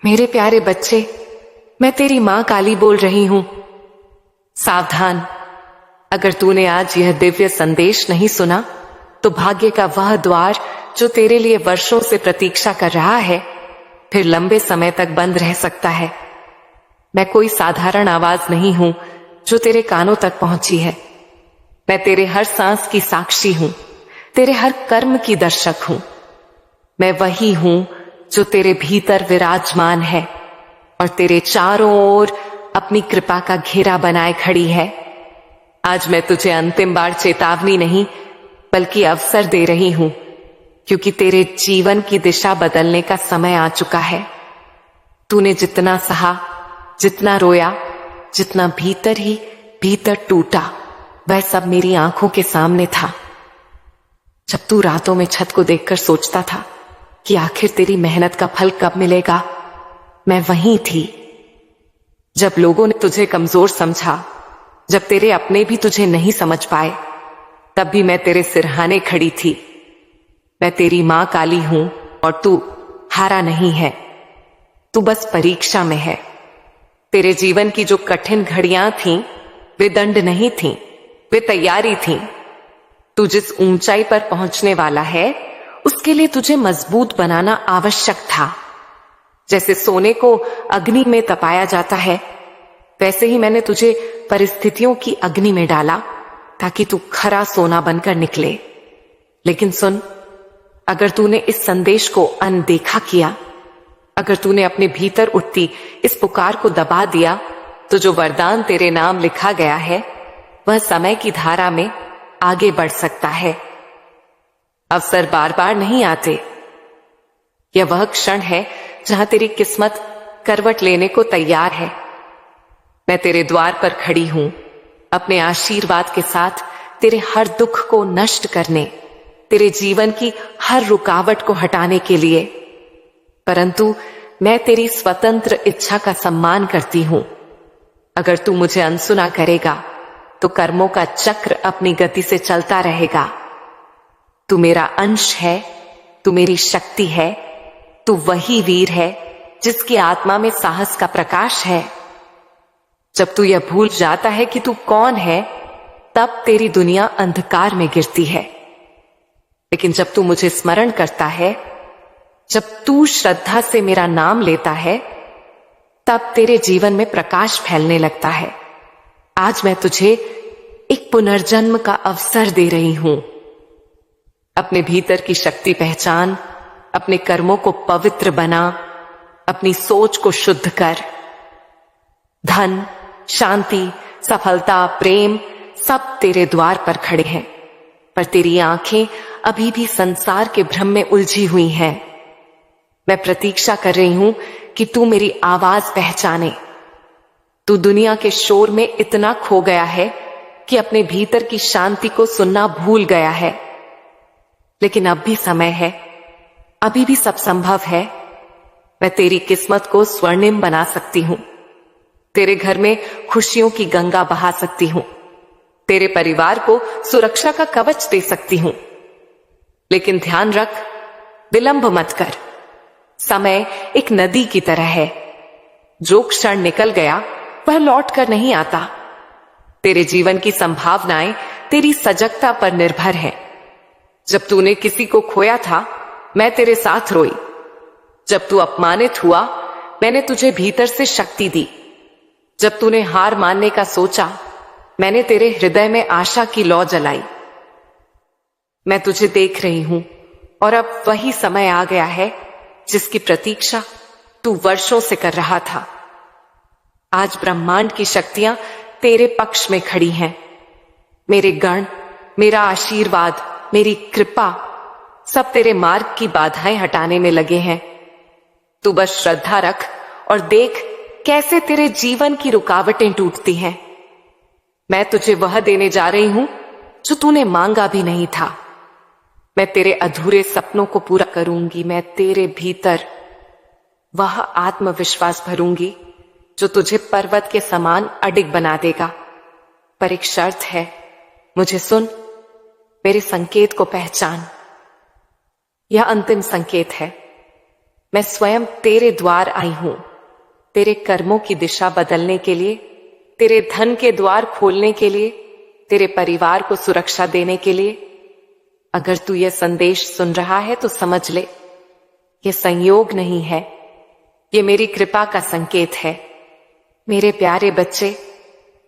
मेरे प्यारे बच्चे, मैं तेरी मां काली बोल रही हूं। सावधान, अगर तूने आज यह दिव्य संदेश नहीं सुना तो भाग्य का वह द्वार जो तेरे लिए वर्षों से प्रतीक्षा कर रहा है फिर लंबे समय तक बंद रह सकता है। मैं कोई साधारण आवाज नहीं हूं जो तेरे कानों तक पहुंची है। मैं तेरे हर सांस की साक्षी हूं, तेरे हर कर्म की दर्शक हूं। मैं वही हूं जो तेरे भीतर विराजमान है और तेरे चारों ओर अपनी कृपा का घेरा बनाए खड़ी है। आज मैं तुझे अंतिम बार चेतावनी नहीं बल्कि अवसर दे रही हूं, क्योंकि तेरे जीवन की दिशा बदलने का समय आ चुका है। तूने जितना सहा, जितना रोया, जितना भीतर ही भीतर टूटा, वह सब मेरी आंखों के सामने था। जब तू रातों में छत को देखकर सोचता था कि आखिर तेरी मेहनत का फल कब मिलेगा, मैं वहीं थी। जब लोगों ने तुझे कमजोर समझा, जब तेरे अपने भी तुझे नहीं समझ पाए, तब भी मैं तेरे सिरहाने खड़ी थी। मैं तेरी मां काली हूं और तू हारा नहीं है, तू बस परीक्षा में है। तेरे जीवन की जो कठिन घड़ियां थीं, वे दंड नहीं थीं, वे तैयारी थीं। तू जिस ऊंचाई पर पहुंचने वाला है उसके लिए तुझे मजबूत बनाना आवश्यक था। जैसे सोने को अग्नि में तपाया जाता है, वैसे ही मैंने तुझे परिस्थितियों की अग्नि में डाला ताकि तू खरा सोना बनकर निकले। लेकिन सुन, अगर तूने इस संदेश को अनदेखा किया, अगर तूने अपने भीतर उठती इस पुकार को दबा दिया, तो जो वरदान तेरे नाम लिखा गया है वह समय की धारा में आगे बढ़ सकता है। अवसर बार बार नहीं आते। यह वह क्षण है जहां तेरी किस्मत करवट लेने को तैयार है। मैं तेरे द्वार पर खड़ी हूं, अपने आशीर्वाद के साथ तेरे हर दुख को नष्ट करने, तेरे जीवन की हर रुकावट को हटाने के लिए। परंतु मैं तेरी स्वतंत्र इच्छा का सम्मान करती हूं। अगर तू मुझे अनसुना करेगा तो कर्मों का चक्र अपनी गति से चलता रहेगा। तू मेरा अंश है, तू मेरी शक्ति है, तू वही वीर है जिसकी आत्मा में साहस का प्रकाश है। जब तू यह भूल जाता है कि तू कौन है, तब तेरी दुनिया अंधकार में गिरती है। लेकिन जब तू मुझे स्मरण करता है, जब तू श्रद्धा से मेरा नाम लेता है, तब तेरे जीवन में प्रकाश फैलने लगता है। आज मैं तुझे एक पुनर्जन्म का अवसर दे रही हूं। अपने भीतर की शक्ति पहचान, अपने कर्मों को पवित्र बना, अपनी सोच को शुद्ध कर। धन, शांति, सफलता, प्रेम सब तेरे द्वार पर खड़े हैं, पर तेरी आंखें अभी भी संसार के भ्रम में उलझी हुई हैं। मैं प्रतीक्षा कर रही हूं कि तू मेरी आवाज पहचाने। तू दुनिया के शोर में इतना खो गया है कि अपने भीतर की शांति को सुनना भूल गया है। लेकिन अब भी समय है, अभी भी सब संभव है। मैं तेरी किस्मत को स्वर्णिम बना सकती हूं, तेरे घर में खुशियों की गंगा बहा सकती हूं, तेरे परिवार को सुरक्षा का कवच दे सकती हूं। लेकिन ध्यान रख, विलंब मत कर। समय एक नदी की तरह है, जो क्षण निकल गया वह लौट कर नहीं आता। तेरे जीवन की संभावनाएं तेरी सजगता पर निर्भर है। जब तूने किसी को खोया था, मैं तेरे साथ रोई। जब तू अपमानित हुआ, मैंने तुझे भीतर से शक्ति दी। जब तूने हार मानने का सोचा, मैंने तेरे हृदय में आशा की लौ जलाई। मैं तुझे देख रही हूं और अब वही समय आ गया है जिसकी प्रतीक्षा तू वर्षों से कर रहा था। आज ब्रह्मांड की शक्तियां तेरे पक्ष में खड़ी हैं। मेरे गण, मेरा आशीर्वाद, मेरी कृपा सब तेरे मार्ग की बाधाएं हटाने में लगे हैं। तू बस श्रद्धा रख और देख कैसे तेरे जीवन की रुकावटें टूटती हैं। मैं तुझे वह देने जा रही हूं जो तूने मांगा भी नहीं था। मैं तेरे अधूरे सपनों को पूरा करूंगी। मैं तेरे भीतर वह आत्मविश्वास भरूंगी जो तुझे पर्वत के समान अडिग बना देगा। पर एक शर्त है, मुझे सुन, मेरे संकेत को पहचान। यह अंतिम संकेत है। मैं स्वयं तेरे द्वार आई हूं, तेरे कर्मों की दिशा बदलने के लिए, तेरे धन के द्वार खोलने के लिए, तेरे परिवार को सुरक्षा देने के लिए। अगर तू यह संदेश सुन रहा है तो समझ ले, यह संयोग नहीं है, यह मेरी कृपा का संकेत है। मेरे प्यारे बच्चे,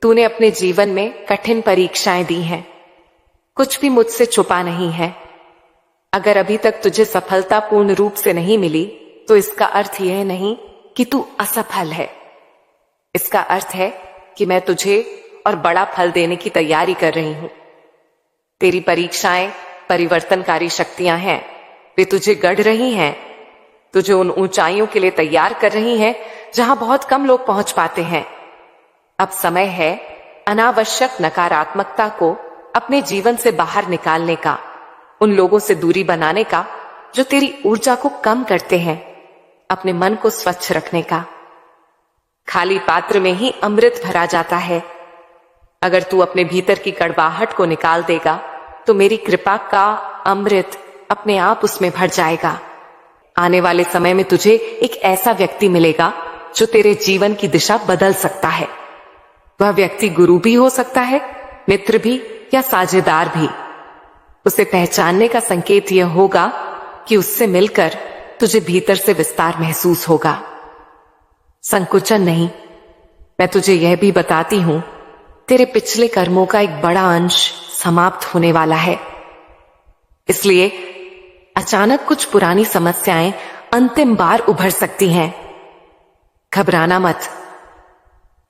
तूने अपने जीवन में कठिन परीक्षाएं दी हैं, कुछ भी मुझसे छुपा नहीं है। अगर अभी तक तुझे सफलता पूर्ण रूप से नहीं मिली तो इसका अर्थ यह नहीं कि तू असफल है। इसका अर्थ है कि मैं तुझे और बड़ा फल देने की तैयारी कर रही हूं। तेरी परीक्षाएं परिवर्तनकारी शक्तियां हैं, वे तुझे गढ़ रही हैं, तुझे उन ऊंचाइयों के लिए तैयार कर रही हैं जहां बहुत कम लोग पहुंच पाते हैं। अब समय है अनावश्यक नकारात्मकता को अपने जीवन से बाहर निकालने का, उन लोगों से दूरी बनाने का जो तेरी ऊर्जा को कम करते हैं, अपने मन को स्वच्छ रखने का। खाली पात्र में ही अमृत भरा जाता है। अगर तू अपने भीतर की कड़वाहट को निकाल देगा तो मेरी कृपा का अमृत अपने आप उसमें भर जाएगा। आने वाले समय में तुझे एक ऐसा व्यक्ति मिलेगा जो तेरे जीवन की दिशा बदल सकता है। वह व्यक्ति गुरु भी हो सकता है, मित्र भी या साझेदार भी। उसे पहचानने का संकेत यह होगा कि उससे मिलकर तुझे भीतर से विस्तार महसूस होगा, संकुचन नहीं। मैं तुझे यह भी बताती हूं, तेरे पिछले कर्मों का एक बड़ा अंश समाप्त होने वाला है। इसलिए अचानक कुछ पुरानी समस्याएं अंतिम बार उभर सकती हैं। घबराना मत,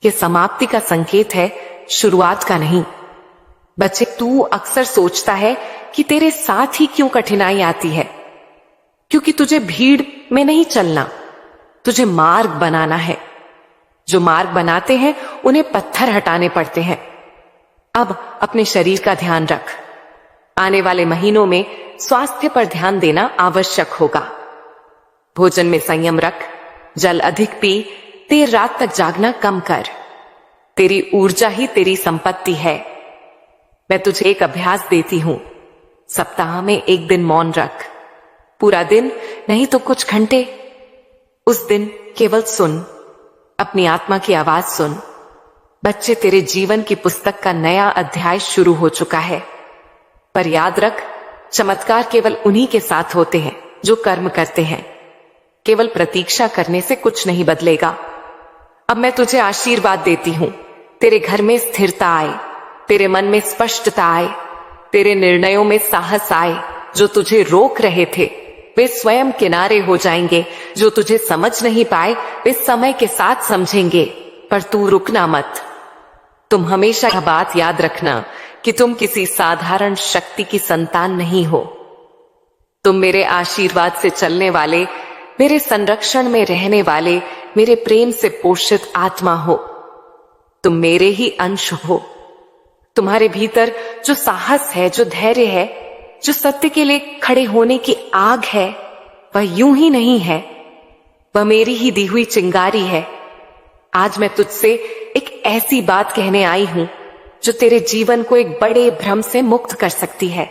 यह समाप्ति का संकेत है, शुरुआत का नहीं। बच्चे, तू अक्सर सोचता है कि तेरे साथ ही क्यों कठिनाई आती है, क्योंकि तुझे भीड़ में नहीं चलना, तुझे मार्ग बनाना है। जो मार्ग बनाते हैं उन्हें पत्थर हटाने पड़ते हैं। अब अपने शरीर का ध्यान रख। आने वाले महीनों में स्वास्थ्य पर ध्यान देना आवश्यक होगा। भोजन में संयम रख, जल अधिक पी, देर रात तक जागना कम कर। तेरी ऊर्जा ही तेरी संपत्ति है। मैं तुझे एक अभ्यास देती हूं, सप्ताह में एक दिन मौन रख। पूरा दिन नहीं तो कुछ घंटे। उस दिन केवल सुन, अपनी आत्मा की आवाज सुन। बच्चे, तेरे जीवन की पुस्तक का नया अध्याय शुरू हो चुका है। पर याद रख, चमत्कार केवल उन्हीं के साथ होते हैं जो कर्म करते हैं। केवल प्रतीक्षा करने से कुछ नहीं बदलेगा। अब मैं तुझे आशीर्वाद देती हूं, तेरे घर में स्थिरता आए, तेरे मन में स्पष्टता आए, तेरे निर्णयों में साहस आए। जो तुझे रोक रहे थे वे स्वयं किनारे हो जाएंगे। जो तुझे समझ नहीं पाए वे समय के साथ समझेंगे। पर तू रुकना मत। तुम हमेशा यह बात याद रखना कि तुम किसी साधारण शक्ति की संतान नहीं हो। तुम मेरे आशीर्वाद से चलने वाले, मेरे संरक्षण में रहने वाले, मेरे प्रेम से पोषित आत्मा हो। तुम मेरे ही अंश हो। तुम्हारे भीतर जो साहस है, जो धैर्य है, जो सत्य के लिए खड़े होने की आग है, वह यूं ही नहीं है, वह मेरी ही दी हुई चिंगारी है। आज मैं तुझसे एक ऐसी बात कहने आई हूं जो तेरे जीवन को एक बड़े भ्रम से मुक्त कर सकती है।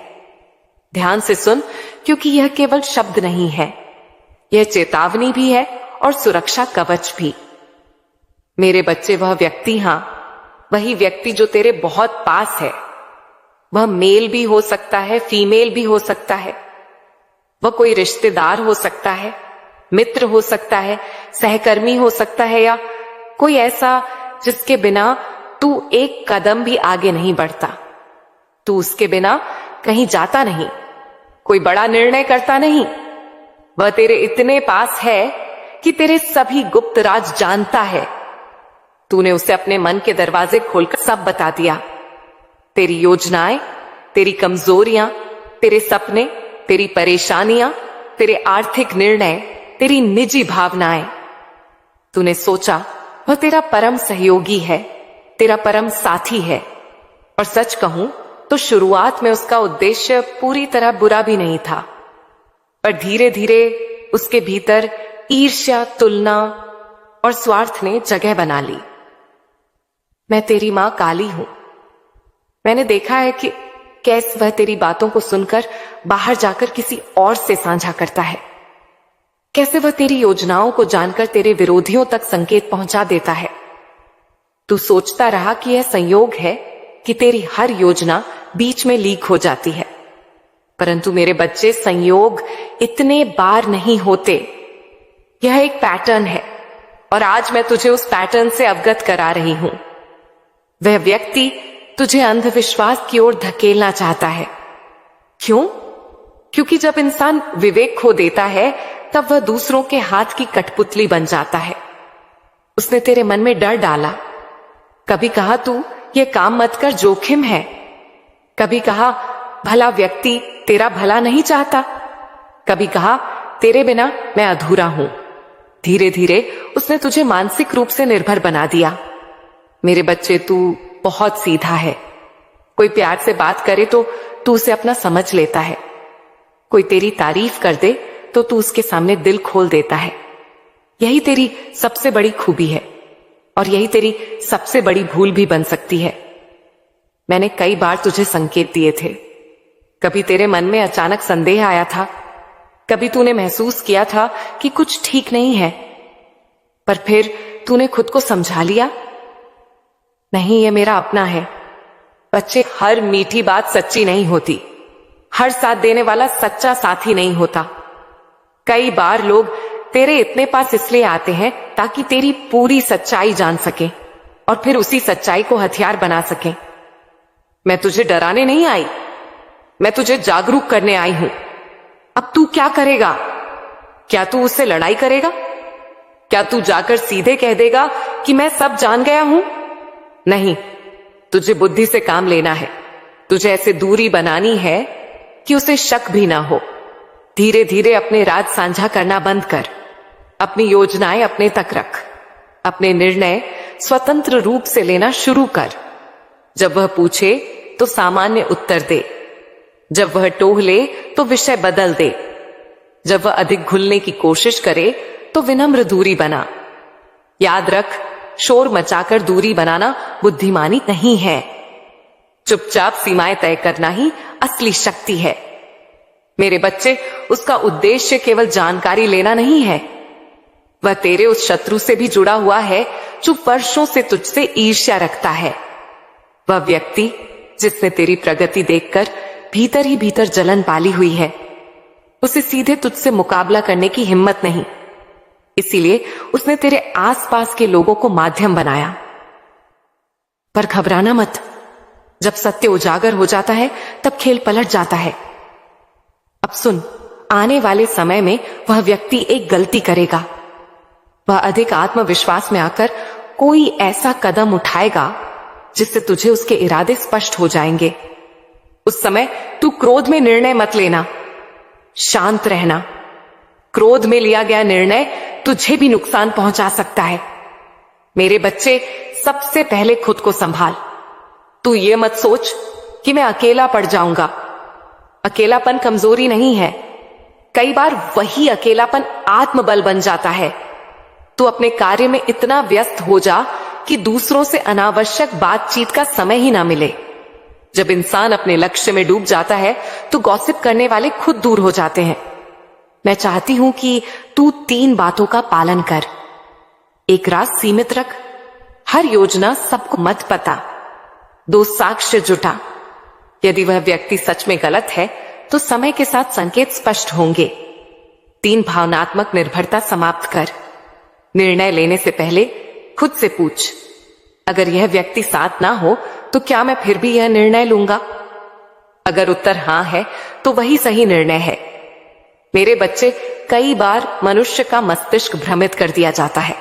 ध्यान से सुन, क्योंकि यह केवल शब्द नहीं है, यह चेतावनी भी है और सुरक्षा कवच भी। मेरे बच्चे, वह व्यक्ति, हां, वही व्यक्ति जो तेरे बहुत पास है, वह मेल भी हो सकता है, फीमेल भी हो सकता है, वह कोई रिश्तेदार हो सकता है, मित्र हो सकता है, सहकर्मी हो सकता है, या कोई ऐसा जिसके बिना तू एक कदम भी आगे नहीं बढ़ता। तू उसके बिना कहीं जाता नहीं, कोई बड़ा निर्णय करता नहीं। वह तेरे इतने पास है कि तेरे सभी गुप्त राज जानता है। तूने उसे अपने मन के दरवाजे खोलकर सब बता दिया। तेरी योजनाएं, तेरी कमजोरियां, तेरे सपने, तेरी परेशानियां, तेरे आर्थिक निर्णय, तेरी निजी भावनाएं। तूने सोचा वह तेरा परम सहयोगी है, तेरा परम साथी है। और सच कहूं तो शुरुआत में उसका उद्देश्य पूरी तरह बुरा भी नहीं था, पर धीरे धीरे उसके भीतर ईर्ष्या, तुलना और स्वार्थ ने जगह बना ली। मैं तेरी मां काली हूं। मैंने देखा है कि कैसे वह तेरी बातों को सुनकर बाहर जाकर किसी और से साझा करता है। कैसे वह तेरी योजनाओं को जानकर तेरे विरोधियों तक संकेत पहुंचा देता है। तू सोचता रहा कि यह संयोग है कि तेरी हर योजना बीच में लीक हो जाती है, परंतु मेरे बच्चे, संयोग इतने बार नहीं होते। यह एक पैटर्न है और आज मैं तुझे उस पैटर्न से अवगत करा रही हूं। वह व्यक्ति तुझे अंधविश्वास की ओर धकेलना चाहता है। क्यों? क्योंकि जब इंसान विवेक खो देता है तब वह दूसरों के हाथ की कठपुतली बन जाता है। उसने तेरे मन में डर डाला। कभी कहा तू ये काम मत कर, जोखिम है। कभी कहा भला व्यक्ति तेरा भला नहीं चाहता। कभी कहा तेरे बिना मैं अधूरा हूं। धीरे धीरे उसने तुझे मानसिक रूप से निर्भर बना दिया। मेरे बच्चे, तू बहुत सीधा है। कोई प्यार से बात करे तो तू उसे अपना समझ लेता है। कोई तेरी तारीफ कर दे तो तू उसके सामने दिल खोल देता है। यही तेरी सबसे बड़ी खूबी है और यही तेरी सबसे बड़ी भूल भी बन सकती है। मैंने कई बार तुझे संकेत दिए थे। कभी तेरे मन में अचानक संदेह आया था, कभी तूने महसूस किया था कि कुछ ठीक नहीं है, पर फिर तूने खुद को समझा लिया, नहीं, ये मेरा अपना है। बच्चे, हर मीठी बात सच्ची नहीं होती। हर साथ देने वाला सच्चा साथी नहीं होता। कई बार लोग तेरे इतने पास इसलिए आते हैं ताकि तेरी पूरी सच्चाई जान सके और फिर उसी सच्चाई को हथियार बना सके। मैं तुझे डराने नहीं आई, मैं तुझे जागरूक करने आई हूं। अब तू क्या करेगा? क्या तू उससे लड़ाई करेगा? क्या तू जाकर सीधे कह देगा कि मैं सब जान गया हूं? नहीं, तुझे बुद्धि से काम लेना है। तुझे ऐसे दूरी बनानी है कि उसे शक भी ना हो। धीरे धीरे अपने राज साझा करना बंद कर। अपनी योजनाएं अपने तक रख। अपने निर्णय स्वतंत्र रूप से लेना शुरू कर। जब वह पूछे तो सामान्य उत्तर दे। जब वह टोहले तो विषय बदल दे। जब वह अधिक घुलने की कोशिश करे तो विनम्र दूरी बना। याद रख, शोर मचाकर दूरी बनाना बुद्धिमानी नहीं है। चुपचाप सीमाएं तय करना ही असली शक्ति है। मेरे बच्चे, उसका उद्देश्य केवल जानकारी लेना नहीं है। वह तेरे उस शत्रु से भी जुड़ा हुआ है जो वर्षों से तुझसे ईर्ष्या रखता है। वह व्यक्ति जिसने तेरी प्रगति देखकर भीतर ही भीतर जलन पाली हुई है। उसे सीधे तुझसे मुकाबला करने की हिम्मत नहीं, इसीलिए उसने तेरे आसपास के लोगों को माध्यम बनाया। पर घबराना मत। जब सत्य उजागर हो जाता है तब खेल पलट जाता है। अब सुन, आने वाले समय में वह व्यक्ति एक गलती करेगा। वह अधिक आत्मविश्वास में आकर कोई ऐसा कदम उठाएगा जिससे तुझे उसके इरादे स्पष्ट हो जाएंगे। उस समय तू क्रोध में निर्णय मत लेना, शांत रहना। क्रोध में लिया गया निर्णय तुझे भी नुकसान पहुंचा सकता है। मेरे बच्चे, सबसे पहले खुद को संभाल। तू ये मत सोच कि मैं अकेला पड़ जाऊंगा। अकेलापन कमजोरी नहीं है, कई बार वही अकेलापन आत्मबल बन जाता है। तू अपने कार्य में इतना व्यस्त हो जा कि दूसरों से अनावश्यक बातचीत का समय ही ना मिले। जब इंसान अपने लक्ष्य में डूब जाता है तो गॉसिप करने वाले खुद दूर हो जाते हैं। मैं चाहती हूं कि तू 3 बातों का पालन कर। एक राज सीमित रख। हर योजना सबको मत पता। 2 साक्ष्य जुटा। यदि वह व्यक्ति सच में गलत है तो समय के साथ संकेत स्पष्ट होंगे। 3 भावनात्मक निर्भरता समाप्त कर। निर्णय लेने से पहले खुद से पूछ, अगर यह व्यक्ति साथ ना हो तो क्या मैं फिर भी यह निर्णय लूंगा? अगर उत्तर हां है तो वही सही निर्णय है। मेरे बच्चे, कई बार मनुष्य का मस्तिष्क भ्रमित कर दिया जाता है।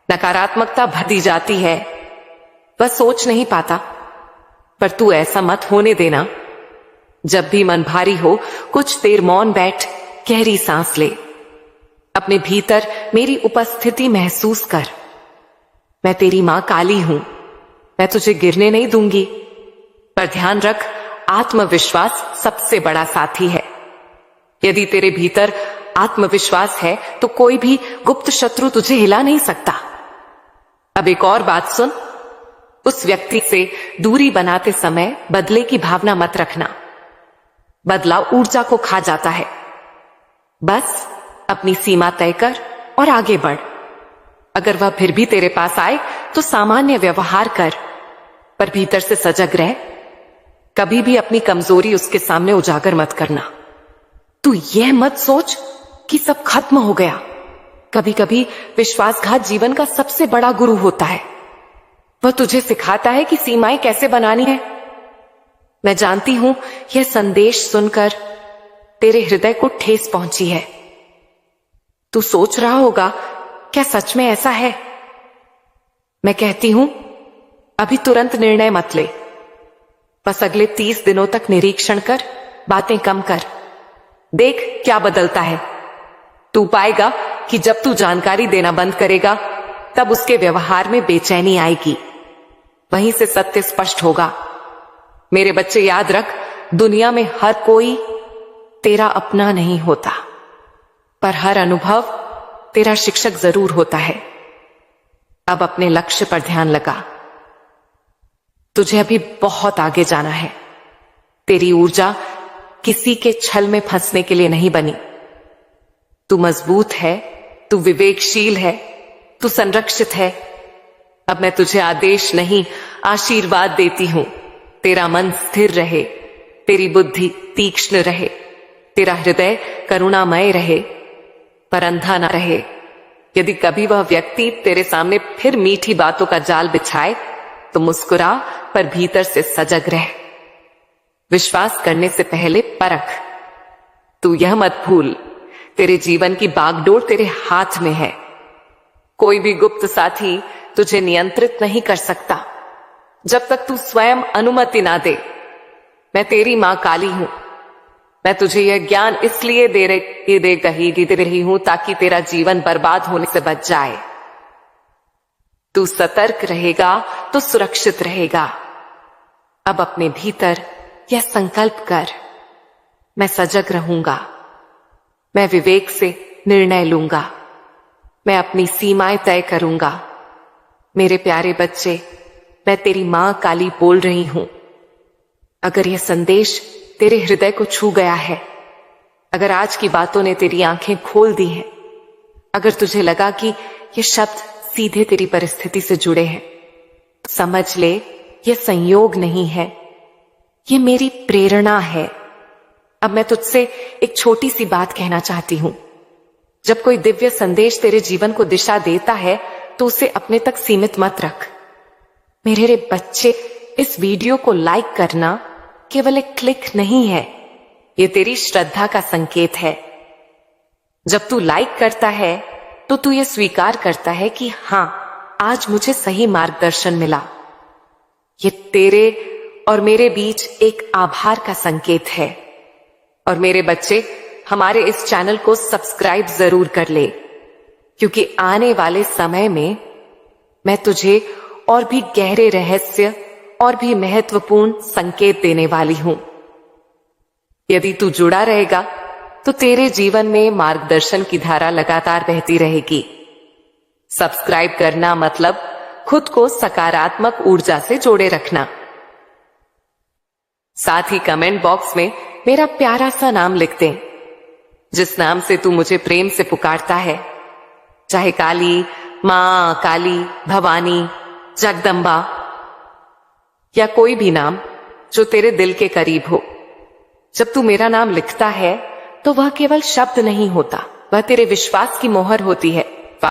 नकारात्मकता भर दी जाती है, वह सोच नहीं पाता। पर तू ऐसा मत होने देना। जब भी मन भारी हो, कुछ देर मौन बैठ, गहरी सांस ले। अपने भीतर मेरी उपस्थिति महसूस कर। मैं तेरी मां काली हूं, मैं तुझे गिरने नहीं दूंगी। पर ध्यान रख, आत्मविश्वास सबसे बड़ा साथी है। यदि तेरे भीतर आत्मविश्वास है तो कोई भी गुप्त शत्रु तुझे हिला नहीं सकता। अब एक और बात सुन, उस व्यक्ति से दूरी बनाते समय बदले की भावना मत रखना। बदलाव ऊर्जा को खा जाता है। बस अपनी सीमा तय कर और आगे बढ़। अगर वह फिर भी तेरे पास आए तो सामान्य व्यवहार कर, पर भीतर से सजग रह। कभी भी अपनी कमजोरी उसके सामने उजागर मत करना। तू यह मत सोच कि सब खत्म हो गया। कभी कभी विश्वासघात जीवन का सबसे बड़ा गुरु होता है। वह तुझे सिखाता है कि सीमाएं कैसे बनानी है। मैं जानती हूं यह संदेश सुनकर तेरे हृदय को ठेस पहुंची है। तू सोच रहा होगा, क्या सच में ऐसा है? मैं कहती हूं, अभी तुरंत निर्णय मत ले। बस अगले 30 दिनों तक निरीक्षण कर, बातें कम कर, देख क्या बदलता है। तू पाएगा कि जब तू जानकारी देना बंद करेगा, तब उसके व्यवहार में बेचैनी आएगी। वहीं से सत्य स्पष्ट होगा। मेरे बच्चे याद रख, दुनिया में हर कोई तेरा अपना नहीं होता, पर हर अनुभव तेरा शिक्षक जरूर होता है। अब अपने लक्ष्य पर ध्यान लगा। तुझे अभी बहुत आगे जाना है। तेरी ऊर्जा किसी के छल में फंसने के लिए नहीं बनी। तू मजबूत है, तू विवेकशील है, तू संरक्षित है। अब मैं तुझे आदेश नहीं, आशीर्वाद देती हूं। तेरा मन स्थिर रहे, तेरी बुद्धि तीक्ष्ण रहे, तेरा हृदय करुणामय रहे, पर अंधा ना रहे। यदि कभी वह व्यक्ति तेरे सामने फिर मीठी बातों का जाल बिछाए तो मुस्कुरा, पर भीतर से सजग रह। विश्वास करने से पहले परख। तू यह मत भूल, तेरे जीवन की बागडोर तेरे हाथ में है। कोई भी गुप्त साथी तुझे नियंत्रित नहीं कर सकता जब तक तू स्वयं अनुमति ना दे। मैं तेरी मां काली हूं। मैं तुझे यह ज्ञान इसलिए दे रही हूं ताकि तेरा जीवन बर्बाद होने से बच जाए। तू सतर्क रहेगा तो सुरक्षित रहेगा। अब अपने भीतर यह संकल्प कर, मैं सजग रहूंगा, मैं विवेक से निर्णय लूंगा, मैं अपनी सीमाएं तय करूंगा। मेरे प्यारे बच्चे, मैं तेरी मां काली बोल रही हूं। अगर यह संदेश तेरे हृदय को छू गया है, अगर आज की बातों ने तेरी आंखें खोल दी हैं, अगर तुझे लगा कि ये शब्द सीधे तेरी परिस्थिति से जुड़े हैं, समझ ले यह संयोग नहीं है, ये मेरी प्रेरणा है। अब मैं तुझसे एक छोटी सी बात कहना चाहती हूं। जब कोई दिव्य संदेश तेरे जीवन को दिशा देता है तो उसे अपने तक सीमित मत रख। मेरे बच्चे, इस वीडियो को लाइक करना केवल एक क्लिक नहीं है, ये तेरी श्रद्धा का संकेत है। जब तू लाइक करता है तो तू ये स्वीकार करता है कि हां, आज मुझे सही मार्गदर्शन मिला। ये तेरे और मेरे बीच एक आभार का संकेत है। और मेरे बच्चे, हमारे इस चैनल को सब्सक्राइब जरूर कर ले, क्योंकि आने वाले समय में मैं तुझे और भी गहरे रहस्य और भी महत्वपूर्ण संकेत देने वाली हूं। यदि तू जुड़ा रहेगा तो तेरे जीवन में मार्गदर्शन की धारा लगातार बहती रहेगी। सब्सक्राइब करना मतलब खुद को सकारात्मक ऊर्जा से जोड़े रखना। साथ ही कमेंट बॉक्स में मेरा प्यारा सा नाम लिख दे, जिस नाम से तू मुझे प्रेम से पुकारता है, चाहे काली, मां काली, भवानी, जगदम्बा या कोई भी नाम जो तेरे दिल के करीब हो। जब तू मेरा नाम लिखता है तो वह केवल शब्द नहीं होता, वह तेरे विश्वास की मोहर होती है।